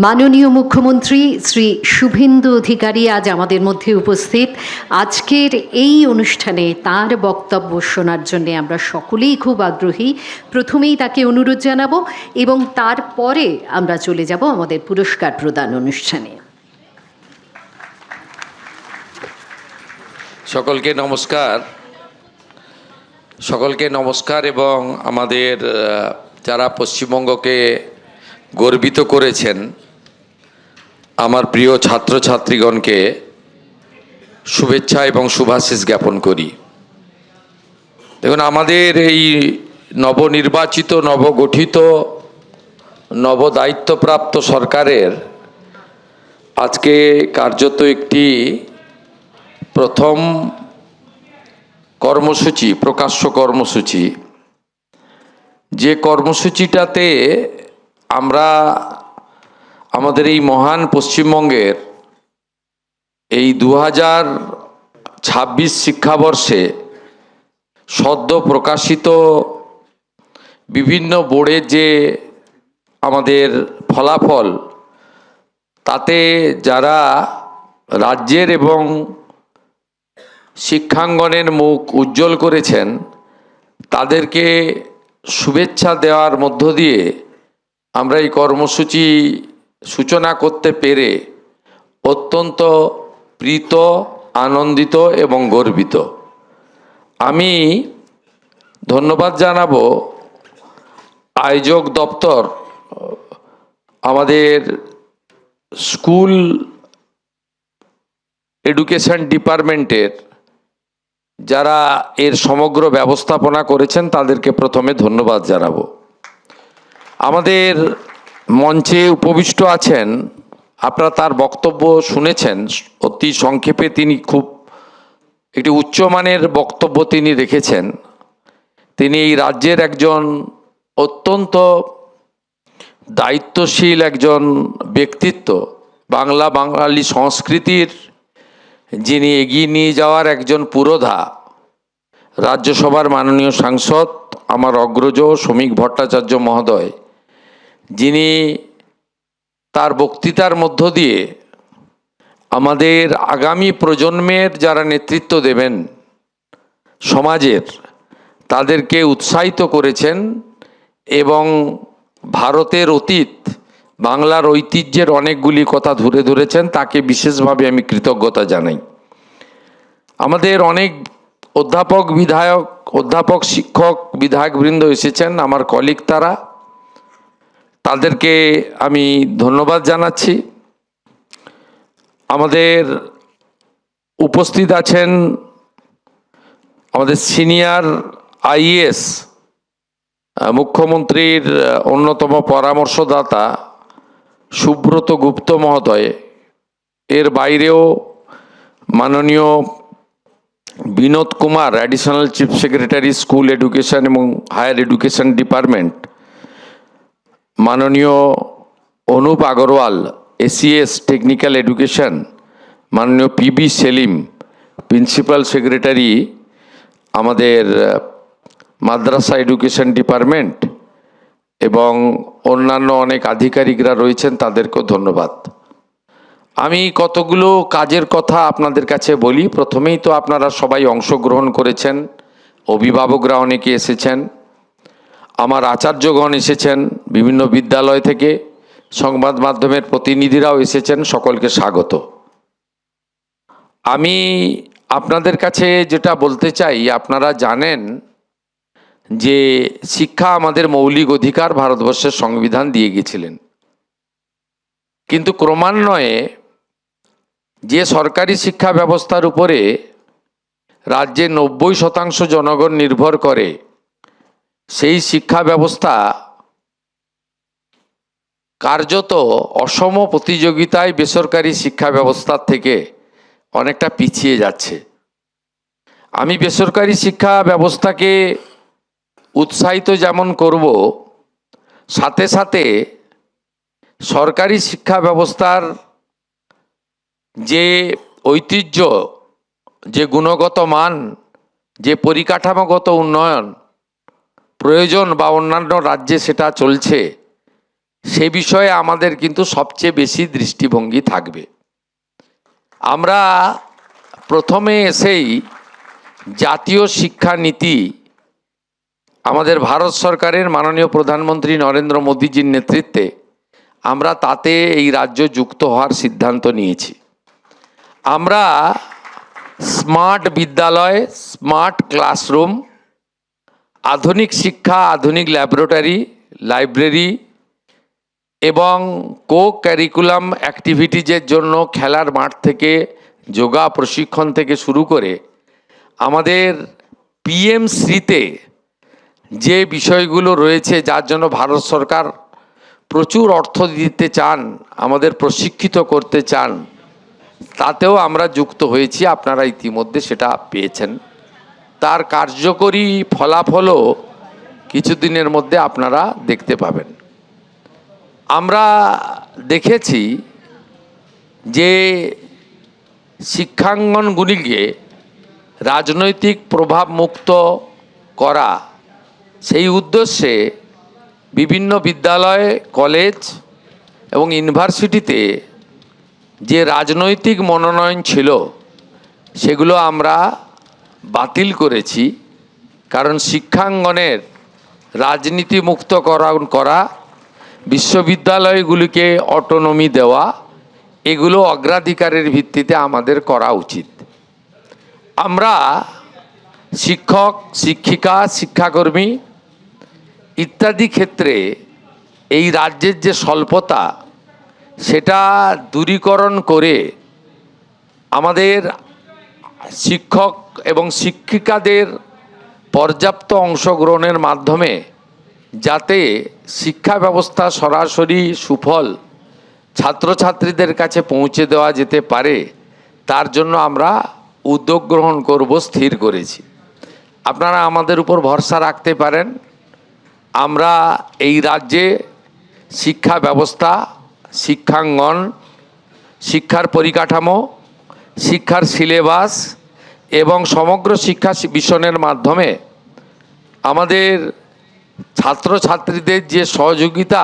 মাননীয় মুখ্যমন্ত্রী শ্রী শুভেন্দু অধিকারী আজ আমাদের মধ্যে উপস্থিত। আজকের এই অনুষ্ঠানে তার বক্তব্য শোনার জন্য আমরা সকলেই খুব আগ্রহী। প্রথমেই তাকে অনুরোধ জানাবো এবং তারপরে আমরা চলে যাব আমাদের পুরস্কার প্রদান অনুষ্ঠানে। সকলকে নমস্কার এবং আমাদের যারা পশ্চিমবঙ্গকে গর্বিত করেছেন আমার প্রিয় ছাত্রছাত্রীগণকে শুভেচ্ছা এবং শুভাশিস জ্ঞাপন করি। দেখুন, আমাদের এই নবনির্বাচিত, নবগঠিত, নবদায়িত্বপ্রাপ্ত সরকারের আজকে কার্যত একটি প্রথম কর্মসূচি, প্রকাশ্য কর্মসূচি, যে কর্মসূচিটাতে আমরা আমাদের এই মহান পশ্চিমবঙ্গের এই 2026 শিক্ষাবর্ষে সদ্য প্রকাশিত বিভিন্ন বোর্ডের যে আমাদের ফলাফল, তাতে যারা রাজ্যের এবং শিক্ষাঙ্গনের মুখ উজ্জ্বল করেছেন তাদেরকে শুভেচ্ছা দেওয়ার মধ্য দিয়ে আমরা এই কর্মসূচি সূচনা করতে পেরে অত্যন্ত প্রীত, আনন্দিত এবং গর্বিত। আমি ধন্যবাদ জানাবো আয়োজক দপ্তর, আমাদের স্কুল এডুকেশন ডিপার্টমেন্টের যারা এর সমগ্র ব্যবস্থাপনা করেছেন তাদেরকে প্রথমে ধন্যবাদ জানাবো। আমাদের মঞ্চে উপবিষ্ট আছেন, আপনারা তার বক্তব্য শুনেছেন। অতি সংক্ষেপে তিনি খুব একটি উচ্চমানের বক্তব্য তিনি রেখেছেন। তিনি এই রাজ্যের একজন অত্যন্ত দায়িত্বশীল একজন ব্যক্তিত্ব, বাঙালি সংস্কৃতির যিনি এগিয়ে নিয়ে যাওয়ার একজন পুরোধা, রাজ্যসভার মাননীয় সাংসদ আমার অগ্রজ শ্রমিক ভট্টাচার্য মহোদয়, যিনি তার বক্তৃতার মধ্য দিয়ে আমাদের আগামী প্রজন্মের যারা নেতৃত্ব দেবেন সমাজের, তাদেরকে উৎসাহিত করেছেন এবং ভারতের অতীত, বাংলার ঐতিহ্যের অনেকগুলি কথা ধরে ধরেছেন। তাকে বিশেষভাবে আমি কৃতজ্ঞতা জানাই। আমাদের অনেক অধ্যাপক, শিক্ষক, বিধায়কবৃন্দ এসেছেন, আমার কলিগ, তাদেরকে আমি ধন্যবাদ জানাচ্ছি। আমাদের উপস্থিত আছেন আমাদের সিনিয়র আইএএস, মুখ্যমন্ত্রীর অন্যতম পরামর্শদাতা সুব্রত গুপ্ত মহোদয়। এর বাইরেও মাননীয় Vinod Kumar, additional chief secretary, school education এবং হায়ার এডুকেশন ডিপার্টমেন্ট, মাননীয় Anup Agarwal, ACS technical education, মাননীয় পিবি সেলিম, প্রিন্সিপাল সেক্রেটারি আমাদের মাদ্রাসা এডুকেশন ডিপার্টমেন্ট, এবং অন্যান্য অনেক আধিকারিকরা রয়েছেন, তাদেরকেও ধন্যবাদ। আমি কতগুলো কাজের কথা আপনাদের কাছে বলি। প্রথমেই তো আপনারা সবাই অংশগ্রহণ করেছেন, অভিভাবকরা অনেকে এসেছেন, আমার আচার্যগণ এসেছেন বিভিন্ন বিদ্যালয় থেকে, সংবাদ মাধ্যমের প্রতিনিধিরাও এসেছেন, সকলকে স্বাগত। আমি আপনাদের কাছে যেটা বলতে চাই, আপনারা জানেন যে শিক্ষা আমাদের মৌলিক অধিকার, ভারতবর্ষের সংবিধান দিয়ে গিয়েছিলেন। কিন্তু ক্রমান্বয়ে যে সরকারি শিক্ষা ব্যবস্থার উপরে রাজ্যে 90% জনগণ নির্ভর করে, সেই শিক্ষা ব্যবস্থা কার্যত অসম প্রতিযোগিতায় বেসরকারি শিক্ষা ব্যবস্থার থেকে অনেকটা পিছিয়ে যাচ্ছে। আমি বেসরকারি শিক্ষা ব্যবস্থাকে উৎসাহিত যেমন করব, সাথে সাথে সরকারি শিক্ষা ব্যবস্থার যে ঐতিহ্য, যে গুণগত মান, যে পরিকাঠামোগত উন্নয়ন প্রয়োজন বা অন্যান্য রাজ্যে সেটা চলছে, সে বিষয়ে আমাদের কিন্তু সবচেয়ে বেশি দৃষ্টিভঙ্গি থাকবে। আমরা প্রথমে এসেই জাতীয় শিক্ষানীতি আমাদের ভারত সরকারের মাননীয় প্রধানমন্ত্রী নরেন্দ্র মোদীজির নেতৃত্বে আমরা তাতে এই রাজ্য যুক্ত হওয়ার সিদ্ধান্ত নিয়েছি। আমরা স্মার্ট বিদ্যালয়, স্মার্ট ক্লাসরুম, আধুনিক শিক্ষা, আধুনিক ল্যাবরেটরি, লাইব্রেরি এবং কো ক্যারিকুলাম অ্যাক্টিভিটিজের জন্য খেলার মাঠ থেকে যোগা প্রশিক্ষণ থেকে শুরু করে আমাদের পিএমশ্রীতে যে বিষয়গুলো রয়েছে, যার জন্য ভারত সরকার প্রচুর অর্থ দিতে চান, আমাদের প্রশিক্ষিত করতে চান, তাতেও আমরা যুক্ত হয়েছি। আপনারা ইতিমধ্যে সেটা পেয়েছেন। তার কার্যকরী ফলাফলও কিছুদিনের মধ্যে আপনারা দেখতে পাবেন। আমরা দেখেছি যে শিক্ষাঙ্গনগুলিকে রাজনৈতিক প্রভাব মুক্ত করা, সেই উদ্দেশ্যে বিভিন্ন বিদ্যালয়, কলেজ এবং ইউনিভার্সিটিতে যে রাজনৈতিক মনোনয়ন ছিল সেগুলো আমরা বাতিল করেছি। কারণ শিক্ষাঙ্গনের রাজনীতি মুক্ত করা, বিশ্ববিদ্যালয়গুলিকে অটোনমি দেওয়া, এগুলো অগ্রাধিকারের ভিত্তিতে আমাদের করা উচিত। আমরা শিক্ষক, শিক্ষিকা, শিক্ষাকর্মী ইত্যাদি ক্ষেত্রে এই রাজ্যের যে স্বল্পতা, সেটা দূরীকরণ করে আমাদের শিক্ষক এবং শিক্ষিকাদের পর্যাপ্ত অংশগ্রহণের মাধ্যমে যাতে শিক্ষা ব্যবস্থা সরাসরি সুফল ছাত্রছাত্রীদের কাছে পৌঁছে দেওয়া যেতে পারে, তার জন্য আমরা উদ্যোগ গ্রহণ করব স্থির করেছি। আপনারা আমাদের উপর ভরসা রাখতে পারেন। আমরা এই রাজ্যে শিক্ষা ব্যবস্থা, শিক্ষাঙ্গন, শিক্ষার পরিকাঠামো, শিক্ষার সিলেবাস এবং সমগ্র শিক্ষা মিশনের মাধ্যমে আমাদের ছাত্রছাত্রীদের যে সহযোগিতা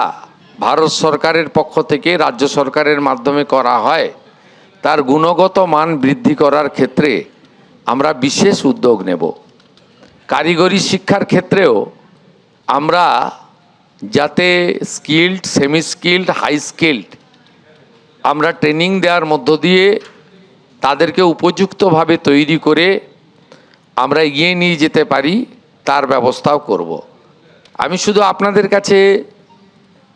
ভারত সরকারের পক্ষ থেকে রাজ্য সরকারের মাধ্যমে করা হয়, তার গুণগত মান বৃদ্ধি করার ক্ষেত্রে আমরা বিশেষ উদ্যোগ নেব। কারিগরি শিক্ষার ক্ষেত্রেও আমরা যাতে skilled, semi skilled, high skilled আমরা ট্রেনিং দেওয়ার মধ্য দিয়ে তাদেরকে উপযুক্তভাবে তৈরি করে আমরা এগিয়ে নিয়ে যেতে পারি, তার ব্যবস্থাও করব। আমি শুধু আপনাদের কাছে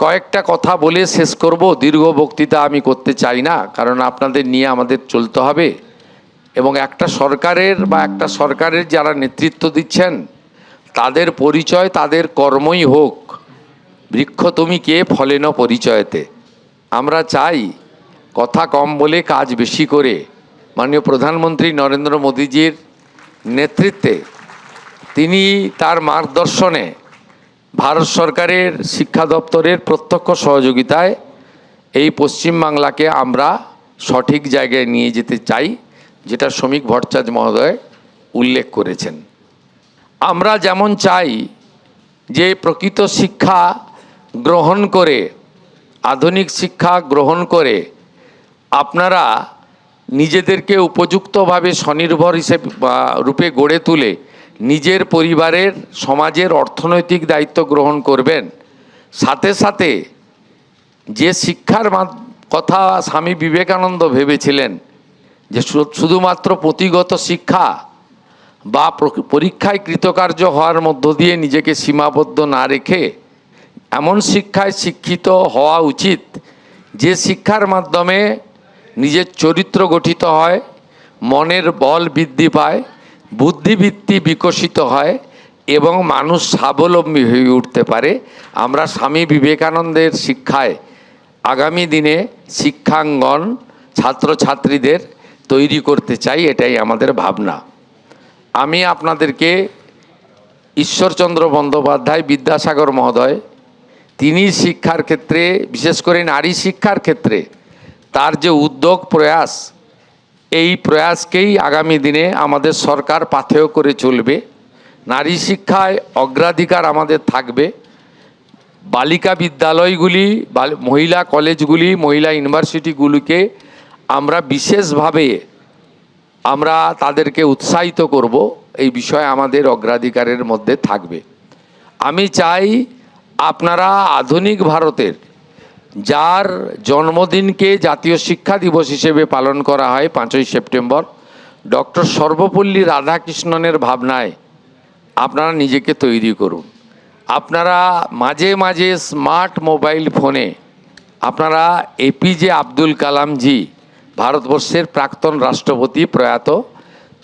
কয়েকটা কথা বলে শেষ করব। দীর্ঘ বক্তৃতা আমি করতে চাই না, কারণ আপনাদের নিয়ে আমাদের চলতে হবে এবং একটা সরকারের যারা নেতৃত্ব দিচ্ছেন তাদের পরিচয়, তাদের কর্মই হোক বৃক্ষ তুমি কে ফলেন পরিচয়তে। আমরা চাই কথা কম বলে কাজ বেশি করে মাননীয় প্রধানমন্ত্রী নরেন্দ্র মোদীজির নেতৃত্বে, তিনি তার মার্গদর্শনে ভারত সরকারের শিক্ষা দপ্তরের প্রত্যক্ষ সহযোগিতায় এই পশ্চিমবাংলাকে আমরা সঠিক জায়গায় নিয়ে যেতে চাই, যেটা শ্রমিক ভট্টাচার্য মহোদয় উল্লেখ করেছেন। আমরা যেমন চাই যে প্রকৃত শিক্ষা গ্রহণ করে, আধুনিক শিক্ষা গ্রহণ করে আপনারা নিজেদেরকে উপযুক্তভাবে স্বনির্ভর রূপে গড়ে তুলে নিজের পরিবারের, সমাজের অর্থনৈতিক দায়িত্ব গ্রহণ করবেন, সাথে সাথে যে শিক্ষার কথা স্বামী বিবেকানন্দ ভেবেছিলেন যে শুধুমাত্র পুঁথিগত শিক্ষা বা পরীক্ষায় কৃতকার্য হওয়ার মধ্য দিয়ে নিজেকে সীমাবদ্ধ না রেখে এমন শিক্ষায় শিক্ষিত হওয়া উচিত যে শিক্ষার মাধ্যমে নিজের চরিত্র গঠিত হয়, মনের বল বৃদ্ধি পায়, বুদ্ধিবৃত্তি বিকশিত হয় এবং মানুষ স্বাবলম্বী হয়ে উঠতে পারে। আমরা স্বামী বিবেকানন্দের শিক্ষায় আগামী দিনে শিক্ষাঙ্গন ছাত্রছাত্রীদের তৈরি করতে চাই, এটাই আমাদের ভাবনা। আমি আপনাদেরকে ঈশ্বরচন্দ্র বন্দ্যোপাধ্যায়, বিদ্যাসাগর মহোদয়, তিনি শিক্ষার ক্ষেত্রে, বিশেষ করে নারী শিক্ষার ক্ষেত্রে তার যে উদ্যোগ, প্রয়াস, এই প্রয়াসকেই আগামী দিনে আমাদের সরকার পাথেয় করে চলবে। নারী শিক্ষায় অগ্রাধিকার আমাদের থাকবে। বালিকা বিদ্যালয়গুলি, মহিলা কলেজগুলি, মহিলা ইউনিভার্সিটিগুলিকে আমরা বিশেষভাবে আমরা তাদেরকে উৎসাহিত করব, এই বিষয়ে আমাদের অগ্রাধিকারের মধ্যে থাকবে। আমি চাই আপনারা আধুনিক ভারতের, যার জন্মদিনকে জাতীয় শিক্ষা দিবস হিসেবে পালন করা হয় 5ই সেপ্টেম্বর, ডক্টর সর্বপল্লী রাধাকৃষ্ণনের ভাবনায় আপনারা নিজেকে তৈরি করুন। আপনারা মাঝে মাঝে স্মার্ট মোবাইল ফোনে আপনারা এপিজে আব্দুল কালামজি, ভারতবর্ষের প্রাক্তন রাষ্ট্রপতি প্রয়াত,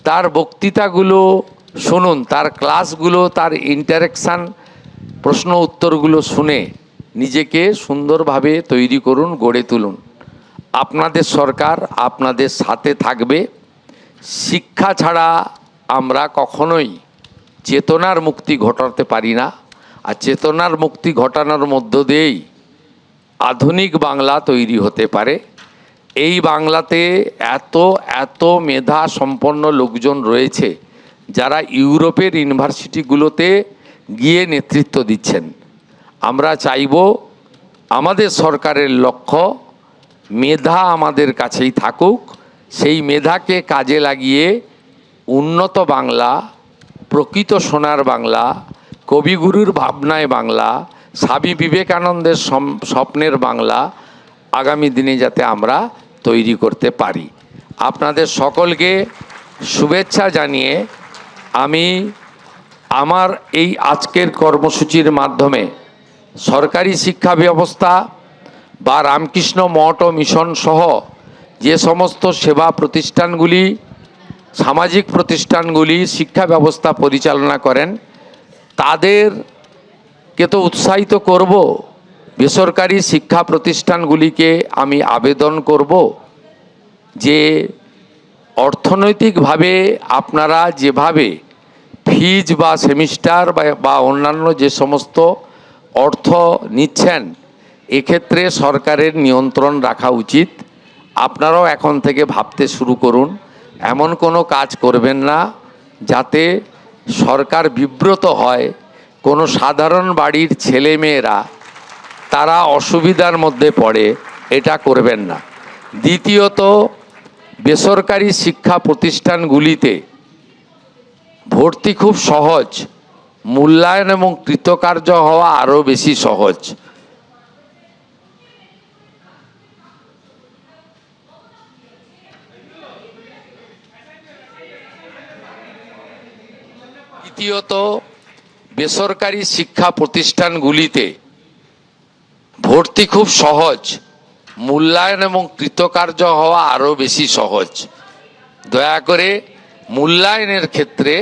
তার বক্তৃতাগুলো শুনুন, তার ক্লাসগুলো, তার ইন্টারেকশান, প্রশ্ন উত্তরগুলো শুনে নিজেকে সুন্দরভাবে তৈরি করুন, গড়ে তুলুন। আপনাদের সরকার আপনাদের সাথে থাকবে। শিক্ষা ছাড়া আমরা কখনোই চেতনার মুক্তি ঘটাতে পারি না, আর চেতনার মুক্তি ঘটানোর মধ্য দিয়েই আধুনিক বাংলা তৈরি হতে পারে। এই বাংলাতে এত এত মেধা সম্পন্ন লোকজন রয়েছে যারা ইউরোপের ইউনিভার্সিটিগুলোতে গিয়ে নেতৃত্ব দিচ্ছেন। আমরা চাইব আমাদের সরকারের লক্ষ্য মেধা আমাদের কাছেই থাকুক, সেই মেধাকে কাজে লাগিয়ে উন্নত বাংলা, প্রকৃত সোনার বাংলা, কবিগুরুর ভাবনায় বাংলা, স্বামী বিবেকানন্দের স্বপ্নের বাংলা আগামী দিনে যাতে আমরা তৈরি করতে পারি। আপনাদের সকলকে শুভেচ্ছা জানিয়ে আমি আমার এই আজকের কর্মসূচির মাধ্যমে সরকারি শিক্ষা ব্যবস্থা বা রামকৃষ্ণ মঠ ও মিশন সহ যে সমস্ত সেবা প্রতিষ্ঠানগুলি, সামাজিক প্রতিষ্ঠানগুলি শিক্ষা ব্যবস্থা পরিচালনা করেন, তাদেরকে তো উৎসাহিত করব। বেসরকারি শিক্ষা প্রতিষ্ঠানগুলিকে আমি আবেদন করব যে অর্থনৈতিকভাবে আপনারা যেভাবে ফিজ বা সেমিস্টার বা অন্যান্য যে সমস্ত অর্থ নিচ্ছেন, এক্ষেত্রে সরকারের নিয়ন্ত্রণ রাখা উচিত। আপনারাও এখন থেকে ভাবতে শুরু করুন, এমন কোনো কাজ করবেন না যাতে সরকার বিব্রত হয়, কোনো সাধারণ বাড়ির ছেলেমেয়েরা তারা অসুবিধার মধ্যে পড়ে, এটা করবেন না। দ্বিতীয়ত, বেসরকারি শিক্ষা প্রতিষ্ঠানগুলিতে ভর্তি খুব সহজ, মূল্যায়ন এবং কৃতকার্য হওয়া আরও বেশি সহজ। তৃতীয়ত, বেসরকারি শিক্ষা প্রতিষ্ঠানগুলিতে ভর্তি খুব সহজ, মূল্যায়ন এবং কৃতকার্য হওয়া আরও বেশি সহজ। দয়া করে মূল্যায়নের ক্ষেত্রে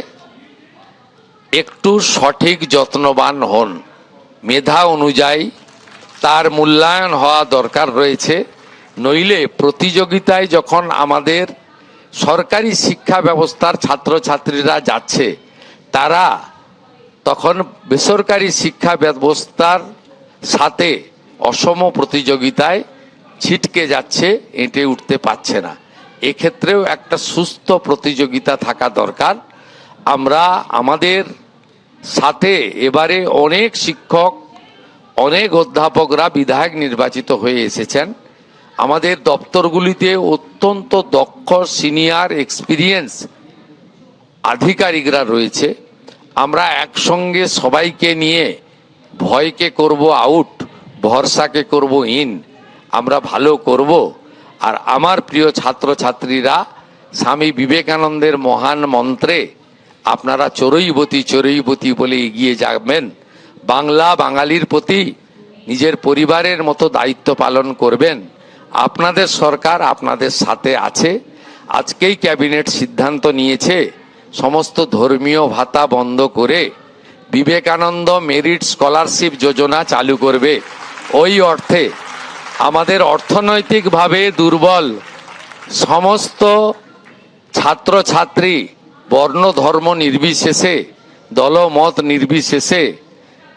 একটু সঠিক যত্নবান হন। মেধা অনুযায়ী তার মূল্যায়ন হওয়া দরকার রয়েছে, নইলে প্রতিযোগিতায় যখন আমাদের সরকারি শিক্ষা ব্যবস্থার ছাত্রছাত্রীরা যাচ্ছে, তারা তখন বেসরকারি শিক্ষা ব্যবস্থার সাথে অসম প্রতিযোগিতায় ছিটকে যাচ্ছে, এঁটে উঠতে পারছে না। এক্ষেত্রেও একটা সুস্থ প্রতিযোগিতা থাকা দরকার। আমরা আমাদের সাথে এবারে অনেক শিক্ষক, অনেক অধ্যাপকরা বিধায়ক নির্বাচিত হয়ে এসেছেন। আমাদের দপ্তরগুলিতে অত্যন্ত দক্ষ সিনিয়র এক্সপিরিয়েন্স আধিকারিকরা রয়েছে। আমরা একসঙ্গে সবাইকে নিয়ে ভয়কে করব আউট, ভরসাকে করব ইন, আমরা ভালো করব। আর আমার প্রিয় ছাত্রছাত্রীরা, স্বামী বিবেকানন্দের মহান মন্ত্রে আপনারা চড়ুইবতী চড়ুইবতী বলে এগিয়ে যাবেন। বাংলা বাঙালির প্রতি নিজের পরিবারের মতো দায়িত্ব পালন করবেন। আপনাদের সরকার আপনাদের সাথে আছে। আজকেই ক্যাবিনেট সিদ্ধান্ত নিয়েছে সমস্ত ধর্মীয় ভাতা বন্ধ করে বিবেকানন্দ মেরিট স্কলারশিপ যোজনা চালু করবে। ওই অর্থে আমাদের অর্থনৈতিকভাবে দুর্বল সমস্ত ছাত্রছাত্রী, বর্ণ ধর্ম নির্বিশেষে, দলমত নির্বিশেষে,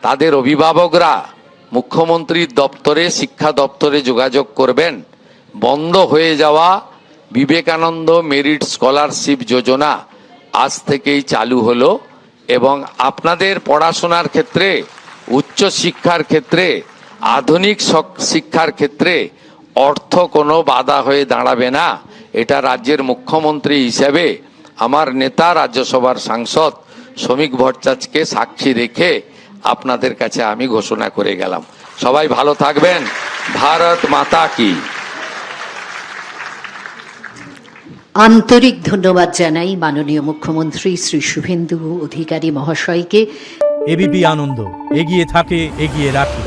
তাদের অভিভাবকরা মুখ্যমন্ত্রীর দপ্তরে, শিক্ষা দপ্তরে যোগাযোগ করবেন। বন্ধ হয়ে যাওয়া বিবেকানন্দ মেরিট স্কলারশিপ যোজনা আজ থেকেই চালু হলো এবং আপনাদের পড়াশোনার ক্ষেত্রে উচ্চ শিক্ষার ক্ষেত্রে, আধুনিক শিক্ষার ক্ষেত্রে অর্থ কোনো বাধা হয়ে দাঁড়াবে না, এটা রাজ্যের মুখ্যমন্ত্রী হিসেবে আমার নেতা রাজ্যসভার সাংসদ শ্রমিক ভট্টাচার্যকে সাক্ষী রেখে আপনাদের কাছে আমি ঘোষণা করে গেলাম। সবাই ভালো থাকবেন। ভারত মাতা কি। আন্তরিক ধন্যবাদ জানাই মাননীয় মুখ্যমন্ত্রী শ্রী শুভেন্দু অধিকারী মহাশয়কে। এবিপি আনন্দ, এগিয়ে থাকে, এগিয়ে রাখে।